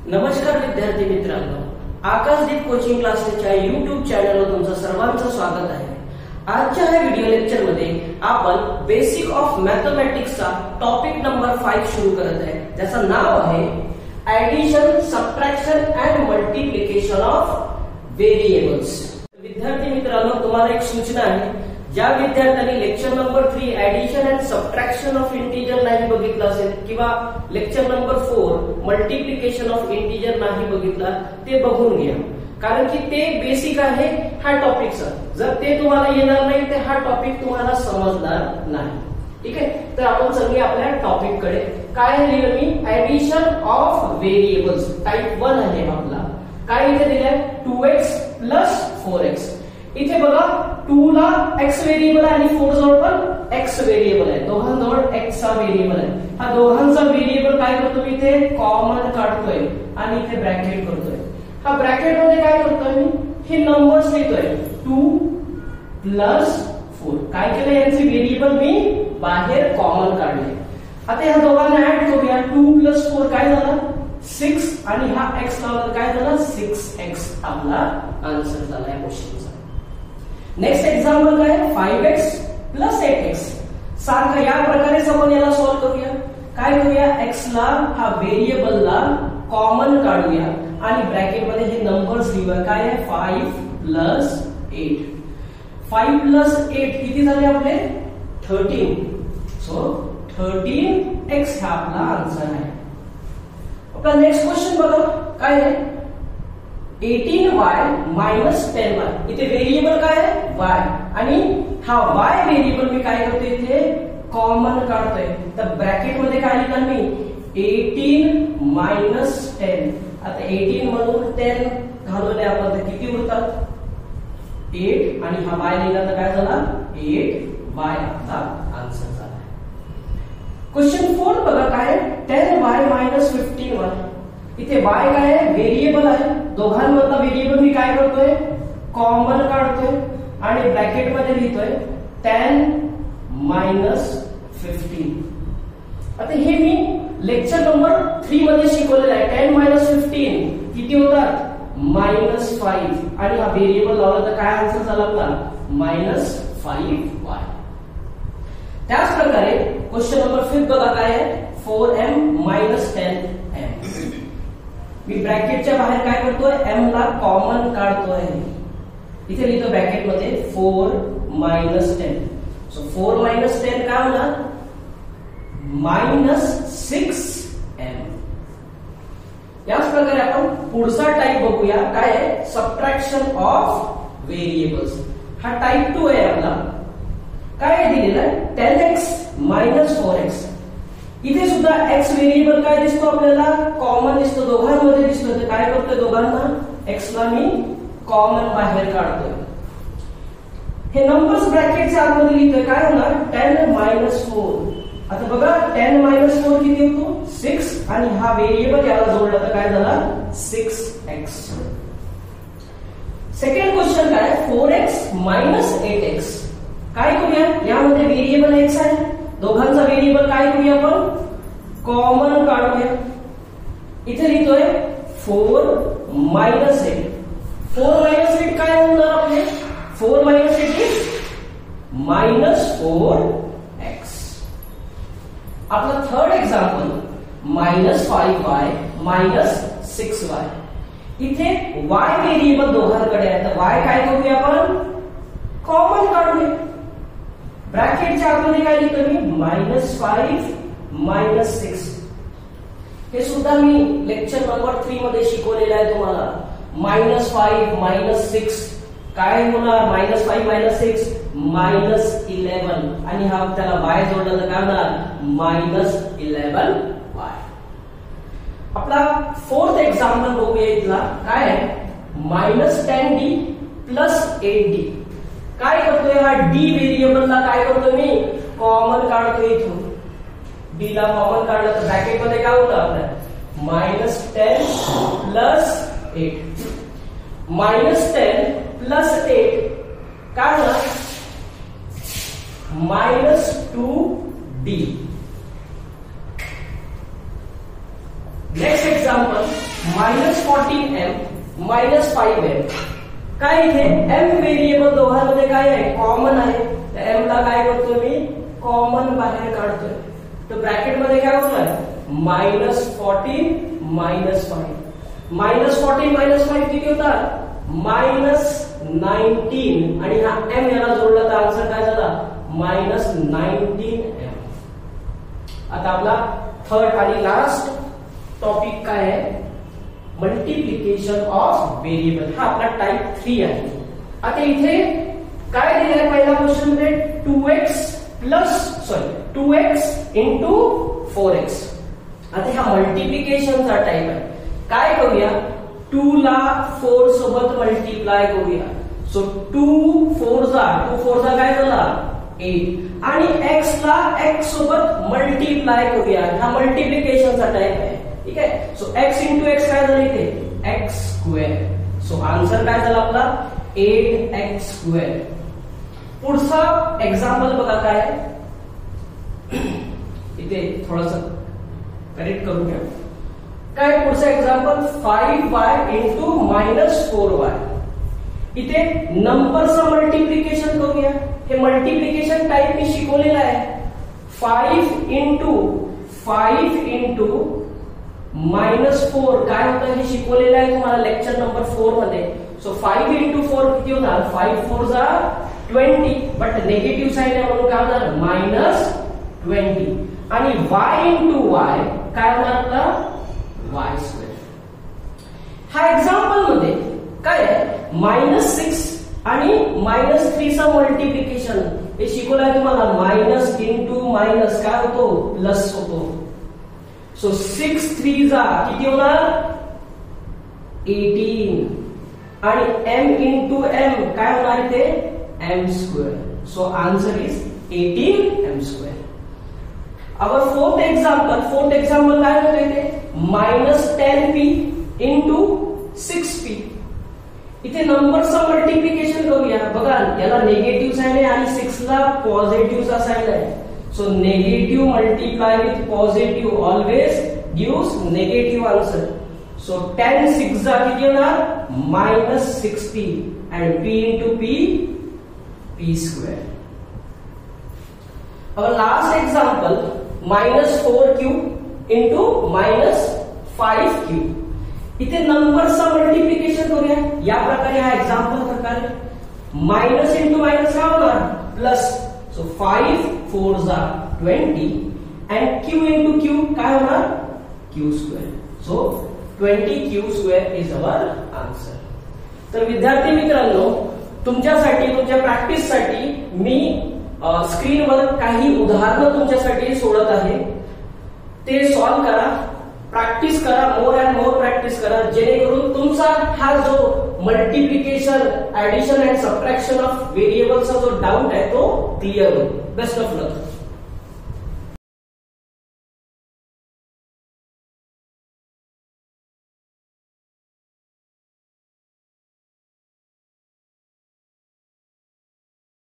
नमस्कार विद्यार्थी मित्रांनो, आकाशदीप कोचिंग क्लासेसच्या YouTube चॅनलवर तुमचं सर्वांचं स्वागत आहे। आजच्या या व्हिडिओ लेक्चर मध्ये आपण बेसिक ऑफ मॅथमॅटिक्सचा टॉपिक नंबर 5 सुरू करत आहे, ज्याचं नाव आहे addition, subtraction and multiplication of variables. विद्यार्थी मित्रांनो, तुम्हाला एक सूचना आहे, ज्या विद्यार्थ्यांनी lecture number 3 addition and subtraction of integer नाही बघितलं असेल किंवा lecture number 4 multiplication of integer नाही बघितला, ते बघून घ्या, कारण की ते बेसिक आहे हा टॉपिकचा। जर ते तुम्हाला येणार नाही तर हा टॉपिक तुम्हाला समजणार नाही। ठीक आहे, तर आपण चलूया आपल्या टॉपिक कडे। काय लिहिलं मी? ऍडिशन ऑफ व्हेरिएबल्स टाइप 1 आहे आपला। काय इथे दिलंय? 2x + 4x। इथे बघा 2 ला x व्हेरिएबल आहे आणि 4 जवळ पण x व्हेरिएबल आहे, दोघांजवळ x चा व्हेरिएबल आहे। हा दोघांचा व्हेरिएबल काय करतो मी? इथे कॉमन काढतोय आणि इथे ब्रॅकेट करतोय। हा ब्रॅकेट मध्ये काय करतोय मी? हे नंबर्स लिहितोय 2 + 4। काय केलं? यांचे व्हेरिएबल मी बाहेर कॉमन काढले। आता ह्या दोघांना ऍड करूया। 2 + 4 काय झालं? 6 आणि हा x लावला काय झालं? 6x आपला आन्सर झाला या क्वेश्चनचा। नेक्स्ट एक्झाम्पल काय? 5x + 8x। सारखं या प्रकारे आपण याला सॉल्व करूया। काय करूया? x ला हा व्हेरिएबल ला कॉमन काढूया आणि ब्रॅकेट मध्ये हे नंबर्स लिहूया। काय आहे? 5 + 8। 5 + 8 किती झाले आपले? 13। सो 13x हा आपला आन्सर आहे। आपला नेक्स्ट क्वेश्चन बघा, काय आहे? 18y - 10y। इथे व्हेरिएबल काय आहे? y, आणि हा y व्हेरिएबल मी काय करतोय? इथे कॉमन काढतोय। तर ब्रॅकेट मध्ये काय लिहिलं मी? 18 - 10। आता 18 मधून 10 घालवले आपण तर किती उरतात? 8 आणि हा y लिहिला तर काय झाला? 8y आपला आन्सर झाला। क्वेश्चन 4 बघा, काय? 10y - 15y। इथे y काय आहे? व्हेरिएबल आहे। दोघांमधला व्हेरिएबल मी काय करतोय? कॉमन काढतोय आणि ब्रॅकेट मध्ये लिहितोय 10 - 15। आता हे मी लेक्चर नंबर 3 मध्ये शिकवलेलं आहे। 10 - 15 किती होतात? -5 आणि हा व्हेरिएबल लावला तर काय आन्सर झाला आपला? -5y। त्याच प्रकारे क्वेश्चन नंबर 5 बघा, काय आहे? 4m - 10m। मी ब्रॅकेटच्या बाहेर काय करतोय? m ला कॉमन काढतोय। इथे लिहितो ब्रॅकेट मध्ये 4 - 10। सो 4 - 10 काय होणार? -6m। याच प्रकारे आपण पुढचा टाइप बघूया, काय आहे? Subtraction of variables. हा टाइप 2 आहे आपला। काय दिलेला आहे? 10x - 4x। इथे सुद्धा x व्हेरिएबल काय दिसतो आपल्याला? कॉमन दिसतो, दोघांमध्ये दिसतो। तर काय करतोय? दोघांना x ला मी कॉमन बाहेर काढतोय। हे नंबर्स ब्रॅकेटच्या आतमध्ये लिहितोय। काय होणार? 10 - 4। आता बघा 10 - 4 किती होतो? 6 आणि हा व्हेरिएबल याला जोडला तर काय झाला? 6x। सेकंड क्वेश्चन काय? 4x - 8x। काय करूया? यामध्ये व्हेरिएबल x आहे, दोघांचा व्हेरिएबल काय करूया आपण? कॉमन काढूया। इथे लिहितोय 4 - 8। 4 - 8 काय होणार आपले? 4 - 8 इज -4x। आपला थर्ड एक्झाम्पल -5y - 6y। इथे y व्हेरिएबल दोघांकडे आहे, तर y काय करूया आपण? कॉमन काढूया। ब्रॅकेटच्या आतमध्ये काय लिहितो मी? -5 - 6। हे सुद्धा मी लेक्चर नंबर 3 मध्ये शिकवलेलं आहे तुम्हाला। -5 - 6 काय होणार? -5 - 6 -11 आणि हा त्याला y जोडला तर काय होणार? -11y। आपला फोर्थ एक्झाम्पल बघूया। इथला काय आहे? -10d + 8d। काय करतोय? हा d व्हेरिएबल ला काय करतोय मी? कॉमन काढतोय। इथून d ला कॉमन काढलं तर ब्रॅकेट मध्ये काय होतं आपल्या? -10 + 8। -10 + 8 काय होणार? -2d। Next example -14m -5m. काय इथे m व्हेरिएबल दोघांमध्ये काय आहे, कॉमन आहे. m ला काय करतो मी, कॉमन बाहेर काढतोय. तर ब्रॅकेट मध्ये काय होणार, -14 -5. -14 -5 किती होतात, -19. आणि हा m याला जोडला तर आन्सर काय झाला, -19m. आता आपला थर्ड आणि लास्ट टॉपिक काय आहे, मल्टिप्लिकेशन ऑफ व्हेरिएबल. हा आपला टाइप 3 आहे. आता इथे काय दिलेलं आहे पहिल्या क्वेश्चन मध्ये, 2x इंटू 4x. आता हा मल्टिप्लिकेशनचा टाइप आहे. काय करूया, 2 ला 4 सोबत मल्टिप्लाय करूया. सो 2 4 जा काय झाला, 8. आणि x ला x सोबत मल्टिप्लाय करूया. हा मल्टिप्लिकेशनचा टाइप आहे. ठीक आहे. सो x इंटू x काय झालं इथे, x स्क्वेअर. सो आन्सर काय झाला आपला, 8x स्क्वेअर. पुढचा एक्झाम्पल बघा काय आहे, इथे थोडस करेक्ट करून घ्या. काय पुढचं एक्झाम्पल, 5y इंटू -4y. इथे नंबरचं मल्टिप्लिकेशन करूया. हे मल्टिप्लिकेशन टाइप मी शिकवलेलं आहे. 5 इंटू -4 काय होतं हे शिकवलेलं आहे तुम्हाला लेक्चर नंबर 4 मध्ये. सो 5 इंटू 4 किती होणार, 5 4 जा 20. बट निगेटिव्ह साइन आहे म्हणून काय होणार, -20. आणि y इंटू y काय होणार आपला, y स्क्वेअर. हा एक्झाम्पल मध्ये काय आहे, -6 आणि -3 चं मल्टिप्लिकेशन हे शिकवलं आहे तुम्हाला. मायनस इंटू मायनस काय होतो, प्लस होतो. सो 6 3 जा किती होणार, 18. आणि m इंटू m काय होणार इथे, m square. So answer is 18m square. Our fourth example काय होतं इथे, -10p इंटू 6p. इथे नंबरचं मल्टिप्लिकेशन करूया. बघा याला निगेटिव्ह साइन आहे आणि 6 ला पॉझिटिव्हचा साइन आहे. So negative multiply with positive always gives negative answer. So 10 6 जा किती होणार, -60. and p into p square. Our last example, -4q into -5q. इथे नंबरचं मल्टिप्लिकेशन करूया. या प्रकारे हा एक्झाम्पल प्रकारे मायनस इंटू मायनस काय होणार, प्लस. सो 5 4 जा 20 and q into q काय होणार, q square. So 20q square is our answer. तर विद्यार्थी मित्रांनो, तुमच्यासाठी तुमच्या प्रॅक्टिससाठी मी स्क्रीनवर काही उदाहरणं तुमच्यासाठी सोडत आहे. ते सॉल्व करा, प्रॅक्टिस करा, मोर अँड मोर प्रॅक्टिस करा, जेणेकरून तुमचा हा जो multiplication, addition and subtraction of व्हेरिएबल्सचा जो डाऊट आहे तो क्लिअर होईल. Best of luck.